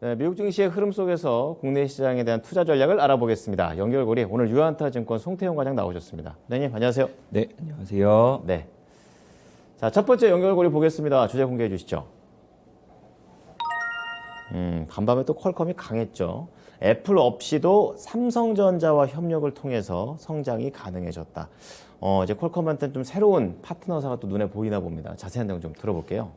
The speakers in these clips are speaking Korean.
네, 미국 증시의 흐름 속에서 국내 시장에 대한 투자 전략을 알아보겠습니다. 연결고리 오늘 유한타증권 송태용 과장 나오셨습니다. 네, 안녕하세요. 네, 안녕하세요. 네. 자, 첫 번째 연결고리 보겠습니다. 주제 공개해 주시죠. 간밤에 또 퀄컴이 강했죠. 애플 없이도 삼성전자와 협력을 통해서 성장이 가능해졌다. 이제 퀄컴한테는 좀 새로운 파트너사가 또 눈에 보이나 봅니다. 자세한 내용 좀 들어볼게요.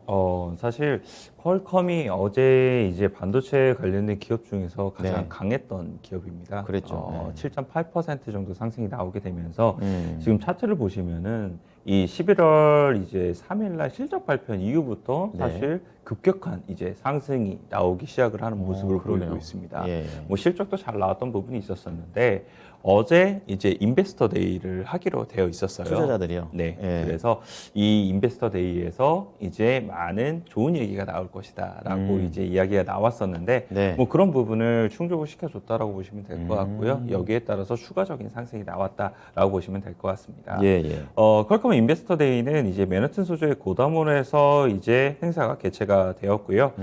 사실 퀄컴이 어제 이제 반도체 관련된 기업 중에서 가장 네. 강했던 기업입니다. 그랬죠. 네. 7.8% 정도 상승이 나오게 되면서 지금 차트를 보시면은 이 11월 이제 3일 날 실적 발표 이후부터 네. 사실 급격한 이제 상승이 나오기 시작을 하는 모습을 그러네요. 보이고 있습니다. 예. 뭐 실적도 잘 나왔던 부분이 있었었는데 어제 이제 인베스터 데이를 하기로 되어 있었어요. 투자자들이요. 네. 예. 그래서 이 인베스터 데이에서 이제 많은 좋은 얘기가 나올 것이다라고 이제 이야기가 나왔었는데 네. 뭐 그런 부분을 충족을 시켜줬다라고 보시면 될 것 같고요. 여기에 따라서 추가적인 상승이 나왔다라고 보시면 될 것 같습니다. 예. 퀄컴 인베스터 데이는 이제 맨하튼 소재의 고다몰에서 이제 행사가 개최가 되었고요.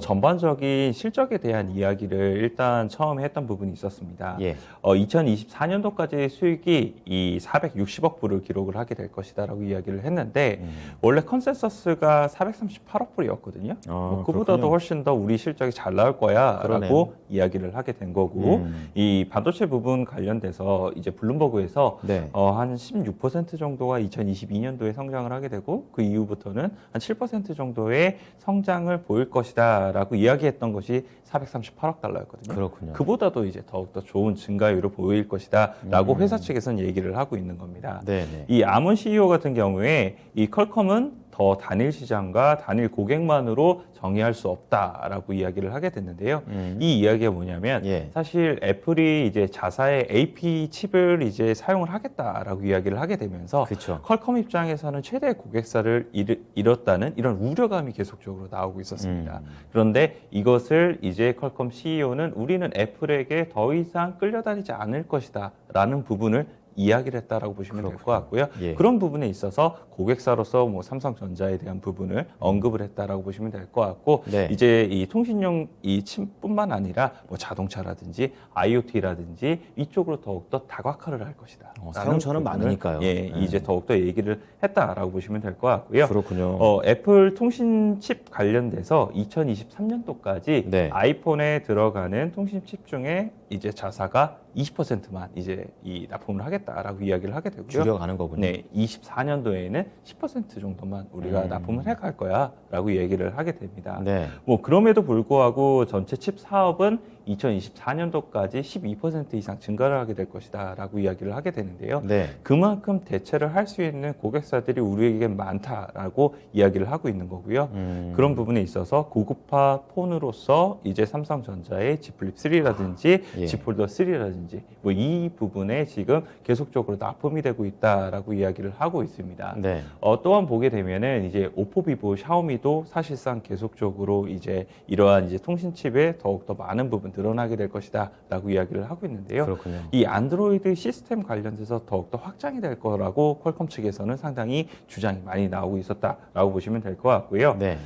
전반적인 실적에 대한 이야기를 일단 처음에 했던 부분이 있었습니다. 예. 2024년도까지 수익이 이 460억 불을 기록을 하게 될 것이다라고 이야기를 했는데 원래 컨센서스가 438억 불이었거든요. 그보다도 그렇군요. 훨씬 더 우리 실적이 잘 나올 거야라고 그러네요. 이야기를 하게 된 거고 이 반도체 부분 관련돼서 이제 블룸버그에서 네. 한 16% 정도가 2022년도에 성장을 하게 되고 그 이후부터는 한 7% 정도의 성장을 보일 것이다라고 이야기했던 것이 438억 달러였거든요. 그렇군요. 그보다도 이제 더욱더 좋은 증가율을 보일 것이다라고 회사 측에서는 얘기를 하고 있는 겁니다. 네네. 이 아몬 CEO 같은 경우에 이 퀄컴은 더 단일 시장과 단일 고객만으로 정의할 수 없다라고 이야기를 하게 됐는데요. 이 이야기가 뭐냐면 예. 사실 애플이 이제 자사의 AP 칩을 이제 사용을 하겠다라고 이야기를 하게 되면서 그쵸. 퀄컴 입장에서는 최대 고객사를 잃었다는 이런 우려감이 계속적으로 나오고 있었습니다. 그런데 이것을 이제 퀄컴 CEO는 우리는 애플에게 더 이상 끌려다니지 않을 것이다라는 부분을 이야기를 했다라고 보시면 될 것 같고요. 예. 그런 부분에 있어서 고객사로서 뭐 삼성전자에 대한 부분을 언급을 했다라고 보시면 될 것 같고 네. 이제 이 통신용 이 칩뿐만 아니라 뭐 자동차라든지 IoT라든지 이쪽으로 더욱더 다각화를 할 것이다. 사용처는 라는 부분을, 많으니까요. 예, 이제 더욱더 얘기를 했다라고 보시면 될 것 같고요. 그렇군요. 애플 통신 칩 관련돼서 2023년도까지 네. 아이폰에 들어가는 통신 칩 중에 이제 자사가 20%만 이제 이 납품을 하겠다라고 이야기를 하게 되고요. 줄여가는 거군요. 네, 24년도에는 10% 정도만 우리가 납품을 해갈 거야라고 얘기를 하게 됩니다. 네. 뭐 그럼에도 불구하고 전체 칩 사업은 2024년도까지 12% 이상 증가를 하게 될 것이다라고 이야기를 하게 되는데요. 네. 그만큼 대체를 할 수 있는 고객사들이 우리에게 많다라고 이야기를 하고 있는 거고요. 그런 부분에 있어서 고급화 폰으로서 이제 삼성전자의 Z 플립 3라든지 예. Z 폴더 3라든지 뭐 이 부분에 지금 계속적으로 납품이 되고 있다라고 이야기를 하고 있습니다. 네. 또한 보게 되면은 이제 오포, 비보, 샤오미도 사실상 계속적으로 이제 이러한 이제 통신칩에 더욱더 많은 부분 늘어나게 될 것이다라고 이야기를 하고 있는데요. 그렇군요. 이 안드로이드 시스템 관련돼서 더욱더 확장이 될 거라고 퀄컴 측에서는 상당히 주장이 많이 나오고 있었다라고 보시면 될 것 같고요. 네.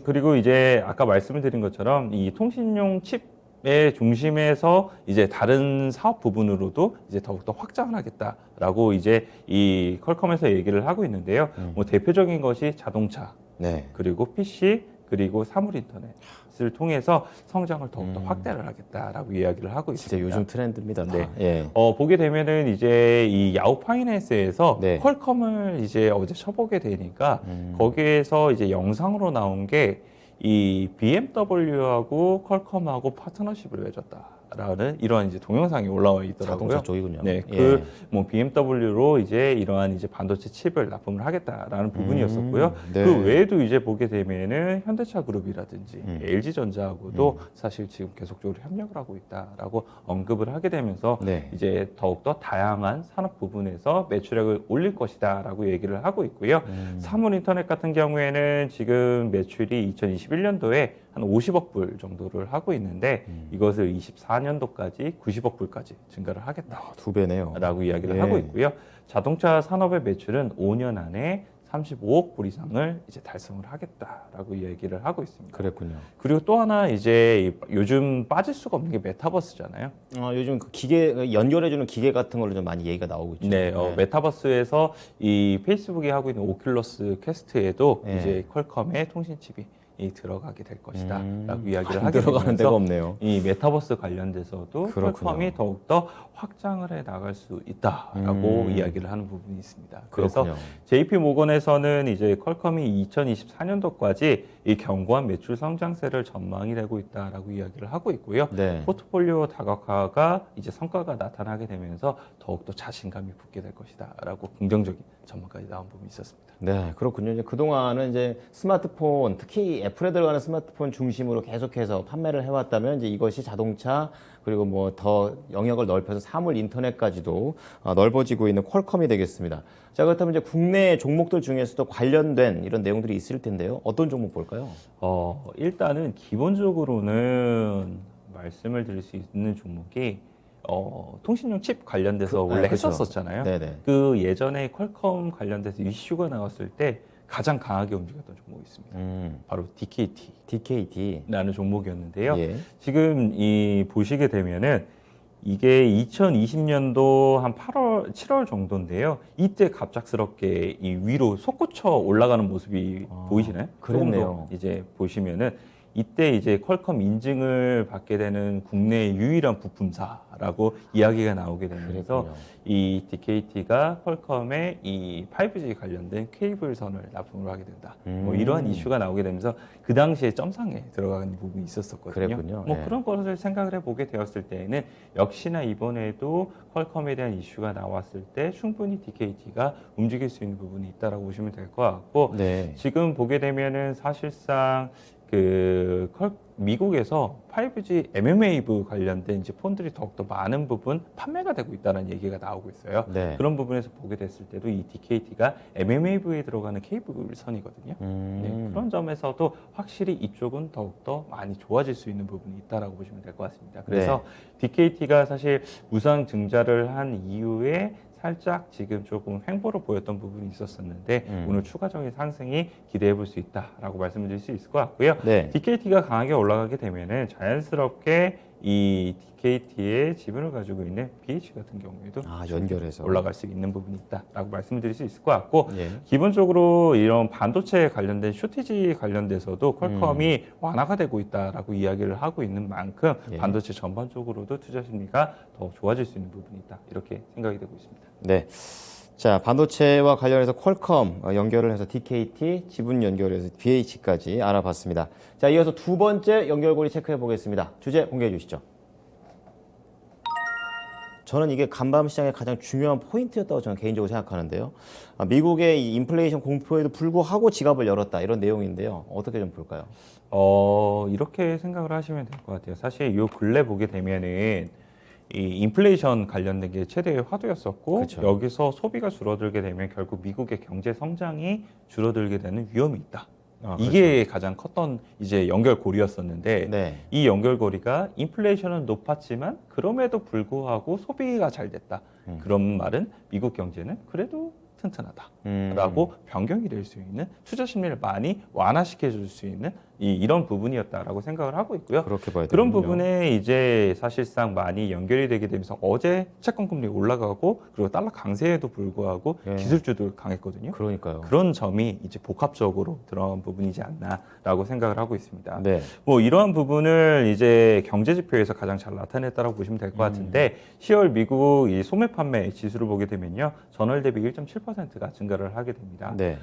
그리고 이제 아까 말씀을 드린 것처럼 이 통신용 칩의 중심에서 이제 다른 사업 부분으로도 이제 더욱더 확장을 하겠다라고 이제 이 퀄컴에서 얘기를 하고 있는데요. 뭐 대표적인 것이 자동차, 네. 그리고 PC, 그리고 사물 인터넷을 통해서 성장을 더욱더 확대를 하겠다라고 이야기를 하고 진짜 있습니다. 요즘 트렌드입니다. 다. 네. 예. 보게 되면은 이제 이 야후 파이낸스에서 네. 퀄컴을 이제 어제 쳐보게 되니까 거기에서 이제 영상으로 나온 게 이 BMW하고 퀄컴하고 파트너십을 맺었다라는 이런 이제 동영상이 올라와 있더라고요. 자동차 쪽이군요. 네, 예. 뭐 BMW로 이제 이러한 이제 반도체 칩을 납품을 하겠다라는 부분이었었고요. 네. 그 외에도 이제 보게 되면은 현대차 그룹이라든지 LG전자하고도 사실 지금 계속적으로 협력을 하고 있다라고 언급을 하게 되면서 네. 이제 더욱더 다양한 산업 부분에서 매출액을 올릴 것이다라고 얘기를 하고 있고요. 사물 인터넷 같은 경우에는 지금 매출이 2021년도에 한 50억 불 정도를 하고 있는데 이것을 24년도까지 90억 불까지 증가를 하겠다. 두 배네요. 라고 이야기를 예. 하고 있고요. 자동차 산업의 매출은 5년 안에 35억 불 이상을 이제 달성을 하겠다라고 얘기를 하고 있습니다. 그랬군요. 그리고 또 하나 이제 요즘 빠질 수가 없는 게 메타버스잖아요. 요즘 그 기계 연결해주는 기계 같은 걸로 좀 많이 얘기가 나오고 있죠. 네, 메타버스에서 이 페이스북이 하고 있는 오큘러스 퀘스트에도 네. 이제 퀄컴의 통신칩이 들어가게 될 것이다라고 이야기를 안 하게 들어가는 데가 되면서 없네요. 이 메타버스 관련돼서도 그렇군요. 퀄컴이 더욱더 확장을 해 나갈 수 있다라고 이야기를 하는 부분이 있습니다. 그래서 그렇군요. JP 모건에서는 이제 퀄컴이 2024년도까지 이 견고한 매출 성장세를 전망이 되고 있다라고 이야기를 하고 있고요. 네. 포트폴리오 다각화가 이제 성과가 나타나게 되면서 더욱더 자신감이 붙게 될 것이다라고 긍정적인 전망까지 나온 부분이 있었습니다. 네, 그렇군요. 이제 그동안은 이제 스마트폰, 특히 애플에 들어가는 스마트폰 중심으로 계속해서 판매를 해왔다면 이제 이것이 자동차 그리고 뭐 더 영역을 넓혀서 사물 인터넷까지도 넓어지고 있는 퀄컴이 되겠습니다. 자, 그렇다면 이제 국내 종목들 중에서도 관련된 이런 내용들이 있을 텐데요. 어떤 종목 볼까요? 일단은 기본적으로는 말씀을 드릴 수 있는 종목이 통신용 칩 관련돼서 원래 그렇죠. 했었잖아요. 네네. 그 예전에 퀄컴 관련돼서 이슈가 나왔을 때 가장 강하게 움직였던 종목이 있습니다. 바로 DKT라는 DKT. 종목이었는데요. 예. 지금 이 보시게 되면은 이게 2020년도 한 8월, 7월 정도인데요. 이때 갑작스럽게 이 위로 솟구쳐 올라가는 모습이 보이시나요? 조금 그랬네요. 더 이제 보시면은 이때 이제 퀄컴 인증을 받게 되는 국내 유일한 부품사라고 이야기가 나오게 되면서 그랬군요. 이 DKT가 퀄컴의 이 5G 관련된 케이블선을 납품을 하게 된다. 뭐 이러한 이슈가 나오게 되면서 그 당시에 점상에 들어가는 부분이 있었었거든요. 그랬군요. 뭐 네. 그런 것을 생각을 해보게 되었을 때에는 역시나 이번에도 퀄컴에 대한 이슈가 나왔을 때 충분히 DKT가 움직일 수 있는 부분이 있다라고 보시면 될 것 같고 네. 지금 보게 되면은 사실상 미국에서 5G mmWave 관련된 이제 폰들이 더욱더 많은 부분 판매가 되고 있다는 얘기가 나오고 있어요. 네. 그런 부분에서 보게 됐을 때도 이 DKT가 mmWave에 들어가는 케이블선이거든요. 네, 그런 점에서도 확실히 이쪽은 더욱더 많이 좋아질 수 있는 부분이 있다라고 보시면 될 것 같습니다. 그래서 DKT가 사실 무상 증자를 한 이후에 살짝 지금 조금 횡보를 보였던 부분이 있었었는데 오늘 추가적인 상승이 기대해 볼 수 있다라고 말씀을 드릴 수 있을 것 같고요. 네. DKT가 강하게 올라가게 되면은 자연스럽게 이 DKT의 지분을 가지고 있는 BH 같은 경우에도 연결해서 올라갈 수 있는 부분이 있다라고 말씀을 드릴 수 있을 것 같고 예. 기본적으로 이런 반도체 관련된 쇼티지 관련돼서도 퀄컴이 완화가 되고 있다라고 이야기를 하고 있는 만큼 예. 반도체 전반적으로도 투자 심리가 더 좋아질 수 있는 부분이 있다 이렇게 생각이 되고 있습니다. 네. 자, 반도체와 관련해서 퀄컴 연결을 해서 DKT, 지분 연결해서 BH까지 알아봤습니다. 자, 이어서 두 번째 연결고리 체크해 보겠습니다. 주제 공개해 주시죠. 저는 이게 간밤 시장의 가장 중요한 포인트였다고 저는 개인적으로 생각하는데요. 미국의 이 인플레이션 공포에도 불구하고 지갑을 열었다 이런 내용인데요. 어떻게 좀 볼까요? 이렇게 생각을 하시면 될 것 같아요. 사실 요 근래 보게 되면은 이 인플레이션 관련된 게 최대의 화두였었고 그쵸. 여기서 소비가 줄어들게 되면 결국 미국의 경제 성장이 줄어들게 되는 위험이 있다. 이게 가장 컸던 이제 연결고리였었는데 네. 이 연결고리가 인플레이션은 높았지만 그럼에도 불구하고 소비가 잘 됐다. 그런 말은 미국 경제는 그래도 튼튼하다라고 변경이 될 수 있는 투자 심리를 많이 완화시켜 줄 수 있는 이런 부분이었다라고 생각을 하고 있고요. 그렇게 봐야 그런 되군요. 부분에 이제 사실상 많이 연결이 되게 되면서 어제 채권 금리 올라가고 그리고 달러 강세에도 불구하고 예. 기술주도 강했거든요. 그러니까요. 그런 점이 이제 복합적으로 들어간 부분이지 않나라고 생각을 하고 있습니다. 네. 뭐 이러한 부분을 이제 경제 지표에서 가장 잘 나타냈다라고 보시면 될 것 같은데 10월 미국 이 소매 판매 지수를 보게 되면요 전월 대비 1.7%가 증가를 하게 됩니다. 네.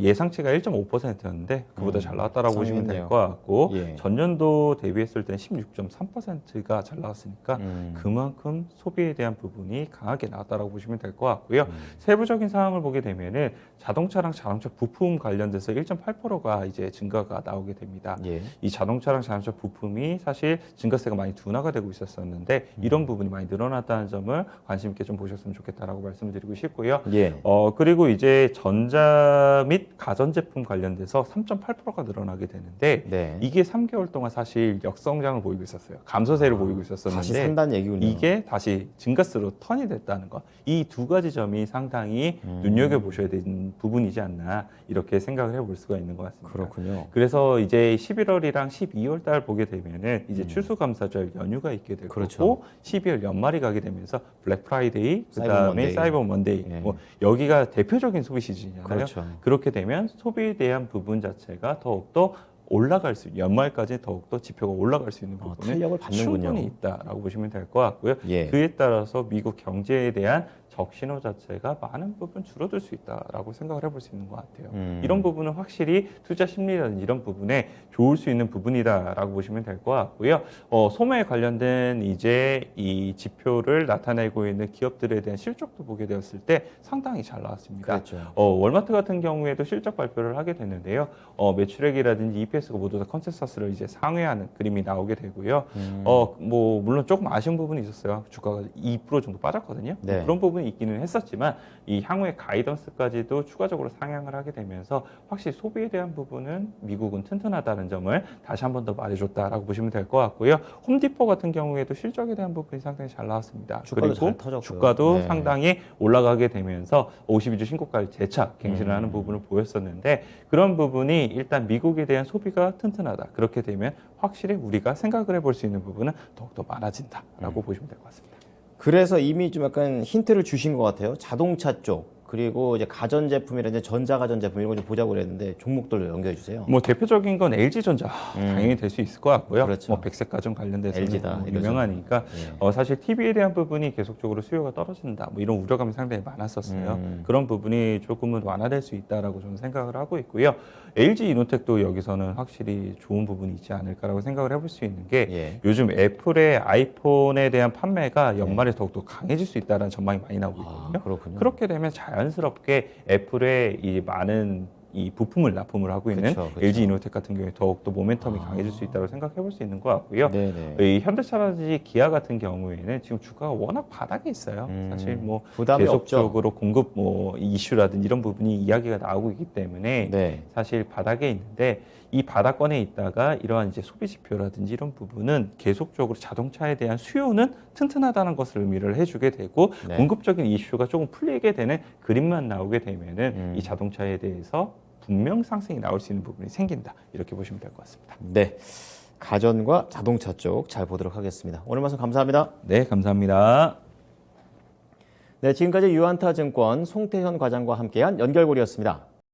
예상치가 1.5%였는데 그보다 잘 나왔다라고 보시면 될 상이네요. 것 같고 예. 전년도 대비했을 때는 16.3%가 잘 나왔으니까 그만큼 소비에 대한 부분이 강하게 나왔다라고 보시면 될 것 같고요. 세부적인 사항을 보게 되면은 자동차랑 자동차 부품 관련돼서 1.8%가 이제 증가가 나오게 됩니다. 예. 이 자동차랑 자동차 부품이 사실 증가세가 많이 둔화가 되고 있었었는데 이런 부분이 많이 늘어났다는 점을 관심 있게 좀 보셨으면 좋겠다라고 말씀을 드리고 싶고요. 예. 그리고 이제 전자 및 가전제품 관련돼서 3.8%가 늘어나게 나오게 되는데 네. 이게 3개월 동안 사실 역성장을 보이고 있었어요. 감소세를 보이고 다시 있었었는데 산다는 얘기군요. 이게 다시 증가세로 턴이 됐다는 거. 이 두 가지 점이 상당히 눈여겨보셔야 되는 부분이지 않나 이렇게 생각을 해볼 수가 있는 것 같습니다. 그렇군요. 그래서 이제 11월이랑 12월 달 보게 되면은 이제 추수감사절 연휴가 있게 될 그렇죠. 거고 12월 연말이 가게 되면서 블랙 프라이데이, 사이버 그다음에 먼데이. 사이버 먼데이, 예. 뭐 여기가 대표적인 소비 시즌이잖아요. 그렇죠. 그렇게 되면 소비에 대한 부분 자체가 더욱더 올라갈 수, 연말까지 더욱더 지표가 올라갈 수 있는 부분은 탄력을 받는군요. 충분히 있다라고 보시면 될 것 같고요. 예. 그에 따라서 미국 경제에 대한 적신호 자체가 많은 부분 줄어들 수 있다라고 생각을 해볼 수 있는 것 같아요. 이런 부분은 확실히 투자 심리라든지 이런 부분에 좋을 수 있는 부분이다라고 보시면 될 것 같고요. 소매에 관련된 이제 이 지표를 나타내고 있는 기업들에 대한 실적도 보게 되었을 때 상당히 잘 나왔습니다. 그렇죠. 월마트 같은 경우에도 실적 발표를 하게 됐는데요. 매출액이라든지 EPS가 모두 다 컨센서스를 이제 상회하는 그림이 나오게 되고요. 뭐 물론 조금 아쉬운 부분이 있었어요. 주가가 2% 정도 빠졌거든요. 네. 그런 부분이 있기는 했었지만 이 향후의 가이던스까지도 추가적으로 상향을 하게 되면서 확실히 소비에 대한 부분은 미국은 튼튼하다는 점을 다시 한 번 더 말해줬다라고 보시면 될 것 같고요. 홈디포 같은 경우에도 실적에 대한 부분이 상당히 잘 나왔습니다. 주가도 그리고 잘 터졌고요. 주가도 네. 상당히 올라가게 되면서 52주 신고가를 재차 갱신을 하는 부분을 보였었는데 그런 부분이 일단 미국에 대한 소비가 튼튼하다. 그렇게 되면 확실히 우리가 생각을 해볼 수 있는 부분은 더욱더 많아진다라고 보시면 될 것 같습니다. 그래서 이미 좀 약간 힌트를 주신 것 같아요. 자동차 쪽, 그리고 이제 가전제품이라든지 전자가전제품 이런 거 좀 보자고 그랬는데 종목들로 연결해 주세요. 뭐 대표적인 건 LG전자 당연히 될 수 있을 것 같고요. 그렇죠. 뭐 백색 가전 관련돼서 LG다, 뭐 이거죠. 유명하니까 예. 사실 TV에 대한 부분이 계속적으로 수요가 떨어진다. 뭐 이런 우려감이 상당히 많았었어요. 그런 부분이 조금은 완화될 수 있다라고 저는 생각을 하고 있고요. LG 이노텍도 여기서는 확실히 좋은 부분이 있지 않을까라고 생각을 해볼 수 있는 게 예. 요즘 애플의 아이폰에 대한 판매가 연말에 더욱더 강해질 수 있다는 전망이 많이 나오고 있거든요. 그렇군요. 그렇게 되면 자연스럽게 애플의 이 많은 이 부품을 납품을 하고 있는 그쵸, 그쵸. LG 이노텍 같은 경우에 더욱더 모멘텀이 강해질 수 있다고 생각해 볼 수 있는 것 같고요. 네네. 이 현대차라든지 기아 같은 경우에는 지금 주가가 워낙 바닥에 있어요. 사실 뭐 부담이 계속적으로 공급 뭐 이슈라든지 이런 부분이 이야기가 나오고 있기 때문에 네. 사실 바닥에 있는데 이 바닥권에 있다가 이러한 이제 소비 지표라든지 이런 부분은 계속적으로 자동차에 대한 수요는 튼튼하다는 것을 의미를 해주게 되고 네. 공급적인 이슈가 조금 풀리게 되는 그림만 나오게 되면은 이 자동차에 대해서 분명 상승이 나올 수 있는 부분이 생긴다 이렇게 보시면 될 것 같습니다. 네. 가전과 자동차 쪽 잘 보도록 하겠습니다. 오늘 말씀 감사합니다. 네, 감사합니다. 네, 지금까지 유한타증권 송태현 과장과 함께한 연결고리였습니다.